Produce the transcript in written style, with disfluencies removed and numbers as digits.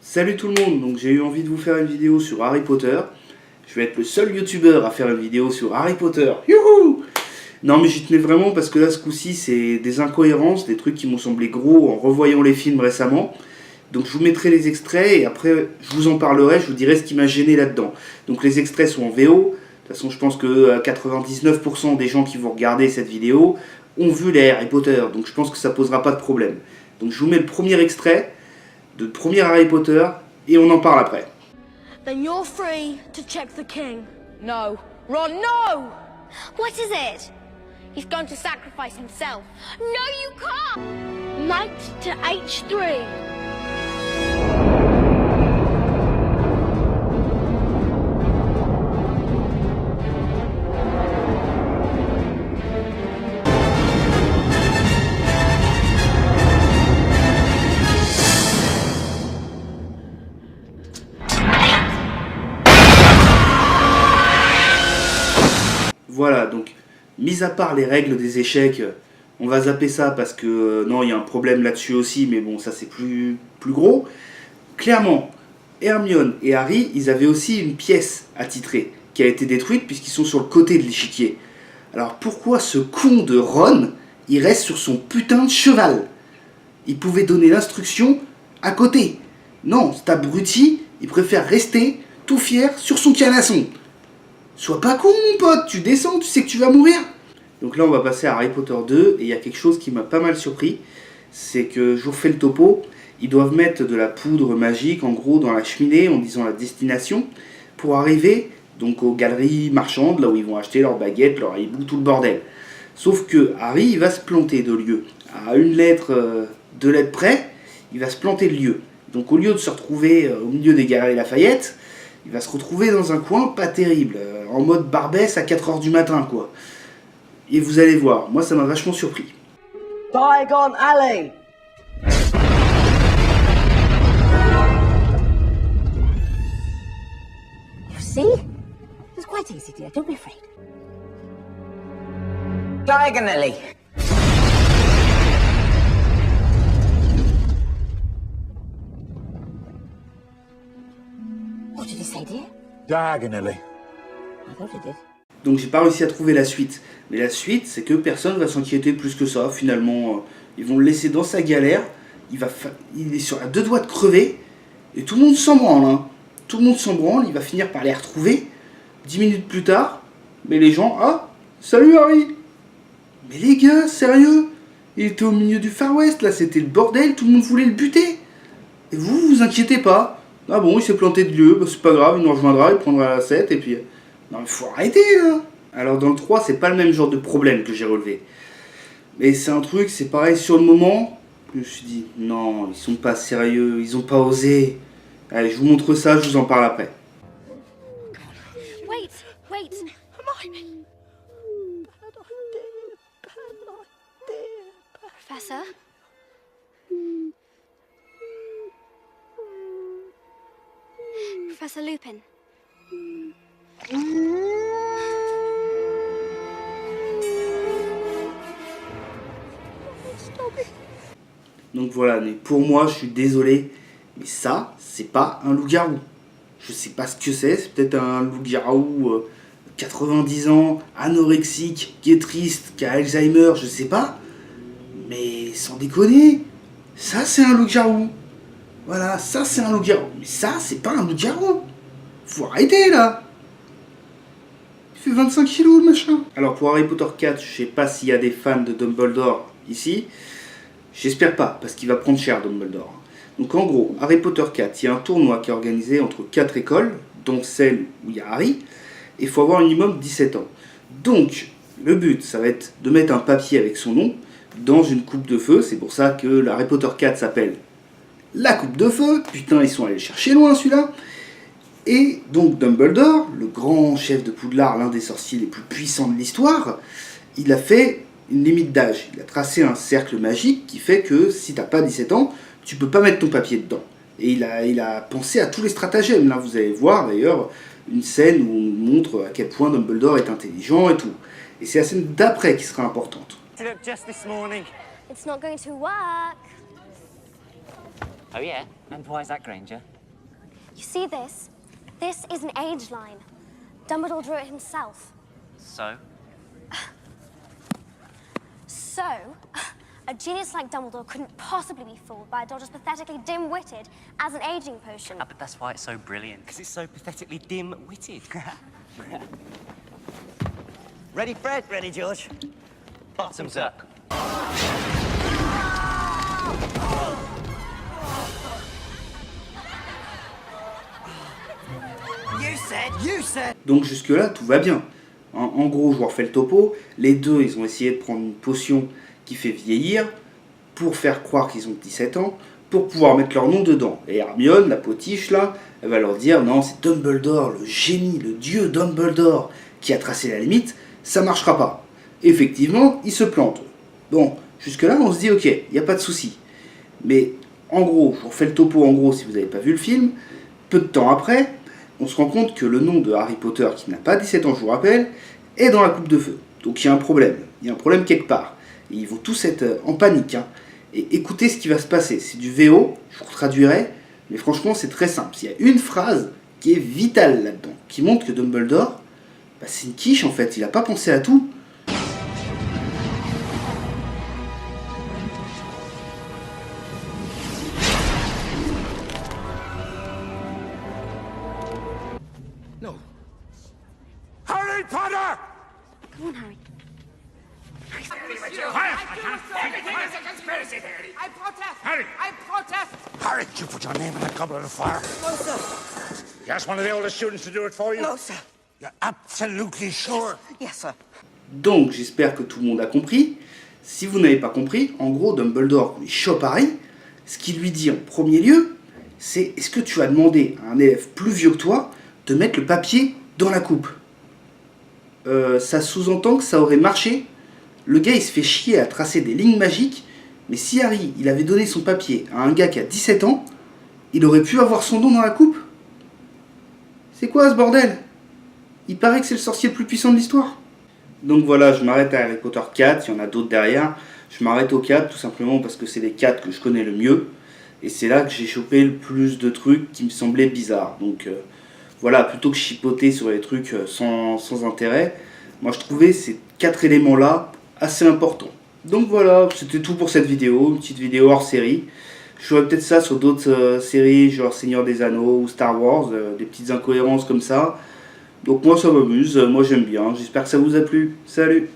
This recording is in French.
Salut tout le monde, donc j'ai eu envie de vous faire une vidéo sur Harry Potter. Je vais être le seul youtubeur à faire une vidéo sur Harry Potter. Youhou! Non mais j'y tenais vraiment parce que là ce coup-ci c'est des incohérences, des trucs qui m'ont semblé gros en revoyant les films récemment. Donc je vous mettrai les extraits et après je vous en parlerai, je vous dirai ce qui m'a gêné là-dedans. Donc les extraits sont en VO, de toute façon je pense que 99% des gens qui vont regarder cette vidéo ont vu les Harry Potter, donc je pense que ça posera pas de problème. Donc je vous mets le premier extrait de premier Harry Potter et on en parle après. Then you're free to check the king. No. Ron, no! What is it? He's going to sacrifice himself. No, you can't! Knight to H3. Voilà, donc, mis à part les règles des échecs, on va zapper ça parce que, non, il y a un problème là-dessus aussi, mais bon, ça c'est plus gros. Clairement, Hermione et Harry, ils avaient aussi une pièce attitrée, qui a été détruite puisqu'ils sont sur le côté de l'échiquier. Alors pourquoi ce con de Ron, il reste sur son putain de cheval? Il pouvait donner l'instruction à côté. Non, cet abruti, il préfère rester, tout fier, sur son canasson. Sois pas con mon pote, tu descends, tu sais que tu vas mourir. Donc là on va passer à Harry Potter 2 et il y a quelque chose qui m'a pas mal surpris. C'est que, je vous refais le topo, ils doivent mettre de la poudre magique en gros dans la cheminée en disant la destination pour arriver donc aux galeries marchandes, là où ils vont acheter leurs baguettes, leurs hiboux, tout le bordel. Sauf que Harry il va se planter de lieu. À une lettre, deux lettres près, il va se planter de lieu. Donc au lieu de se retrouver au milieu des galeries Lafayette, il va se retrouver dans un coin pas terrible, en mode Barbès à 4h du matin, quoi. Et vous allez voir, moi ça m'a vachement surpris. Diagon Alley. You see? It's quite easy, dear. Don't be afraid. Diagonally. What did he say, dear? Diagonally. I thought he did. Donc j'ai pas réussi à trouver la suite. Mais la suite, c'est que personne va s'inquiéter plus que ça. Finalement, ils vont le laisser dans sa galère. Il est sur à deux doigts de crever. Et tout le monde s'en branle. Hein. Tout le monde s'en branle. Il va finir par les retrouver. 10 minutes plus tard, mais les gens... Ah, salut Harry. Mais les gars, sérieux? Il était au milieu du Far West, là. C'était le bordel. Tout le monde voulait le buter. Et vous inquiétez pas. Ah bon, il s'est planté de lieu. Bah, c'est pas grave, il nous rejoindra. Il prendra la 7 et puis... Non mais faut arrêter là. Alors dans le 3 c'est pas le même genre de problème que j'ai relevé. Mais c'est un truc, c'est pareil sur le moment. Je me suis dit non, ils sont pas sérieux, ils ont pas osé. Allez, je vous montre ça, je vous en parle après. Wait. Professor? Professor Lupin. Donc voilà, mais pour moi, je suis désolé, mais ça, c'est pas un loup-garou. Je sais pas ce que c'est peut-être un loup-garou 90 ans, anorexique, qui est triste, qui a Alzheimer, je sais pas. Mais sans déconner, ça c'est un loup-garou. Voilà, ça c'est un loup-garou. Mais ça, c'est pas un loup-garou. Faut arrêter là. Il fait 25 kilos le machin. Alors pour Harry Potter 4, je sais pas s'il y a des fans de Dumbledore ici. J'espère pas, parce qu'il va prendre cher Dumbledore. Donc en gros, Harry Potter 4, il y a un tournoi qui est organisé entre 4 écoles, dont celle où il y a Harry, et il faut avoir un minimum 17 ans. Donc, le but, ça va être de mettre un papier avec son nom dans une coupe de feu. C'est pour ça que Harry Potter 4 s'appelle la coupe de feu. Putain, ils sont allés le chercher loin celui-là. Et donc Dumbledore, le grand chef de Poudlard, l'un des sorciers les plus puissants de l'histoire, il a fait une limite d'âge. Il a tracé un cercle magique qui fait que si t'as pas 17 ans, tu peux pas mettre ton papier dedans. Et il a pensé à tous les stratagèmes. Là, vous allez voir d'ailleurs une scène où on montre à quel point Dumbledore est intelligent et tout. Et c'est la scène d'après qui sera importante. It's not going to work. Oh yeah? And why is that, Granger? You see this? This is an age line. Dumbledore drew it himself. So? So, a genius like Dumbledore couldn't possibly be fooled by a dodge as pathetically dim-witted as an aging potion. Ah, but that's why it's so brilliant. Because it's so pathetically dim-witted. Ready, Fred? Ready, George? Bottoms up. You said. Donc jusque-là, tout va bien. En gros, je vous refais le topo. Les deux, ils ont essayé de prendre une potion qui fait vieillir pour faire croire qu'ils ont 17 ans, pour pouvoir mettre leur nom dedans. Et Hermione, la potiche là, elle va leur dire non, c'est Dumbledore, le génie, le dieu Dumbledore qui a tracé la limite, ça marchera pas. Effectivement, ils se plantent. Bon, jusque-là, on se dit ok, il n'y a pas de souci. Mais en gros, je vous refais le topo en gros si vous n'avez pas vu le film, peu de temps après, on se rend compte que le nom de Harry Potter, qui n'a pas 17 ans, je vous rappelle, est dans la coupe de feu. Donc il y a un problème. Il y a un problème quelque part. Et ils vont tous être en panique. Hein. Et écoutez ce qui va se passer. C'est du VO, je vous traduirai, mais franchement c'est très simple. Il y a une phrase qui est vitale là-dedans, qui montre que Dumbledore, bah, c'est une quiche en fait, il n'a pas pensé à tout. Harry Potter! Come on, Harry. I protest! Harry! I protest! Harry, did you put your name in a goblet of fire? No, sir. You asked one of the older students to do it for you? No, sir. You're absolutely sure? Yes, sir. Donc j'espère que tout le monde a compris. Si vous n'avez pas compris, en gros Dumbledore, quand il chope Harry, ce qu'il lui dit en premier lieu, c'est est-ce que tu as demandé à un élève plus vieux que toi de mettre le papier dans la coupe? Ça sous-entend que ça aurait marché. Le gars il se fait chier à tracer des lignes magiques, mais si Harry il avait donné son papier à un gars qui a 17 ans, il aurait pu avoir son nom dans la coupe? C'est quoi ce bordel? Il paraît que c'est le sorcier le plus puissant de l'histoire. Donc voilà, je m'arrête à Harry Potter 4, il y en a d'autres derrière. Je m'arrête au 4 tout simplement parce que c'est les 4 que je connais le mieux. Et c'est là que j'ai chopé le plus de trucs qui me semblaient bizarres. Donc voilà, plutôt que chipoter sur les trucs sans intérêt, moi je trouvais ces 4 éléments-là assez importants. Donc voilà, c'était tout pour cette vidéo, une petite vidéo hors série. Je ferai peut-être ça sur d'autres séries, genre Seigneur des Anneaux ou Star Wars, des petites incohérences comme ça. Donc moi ça m'amuse, moi j'aime bien, j'espère que ça vous a plu. Salut!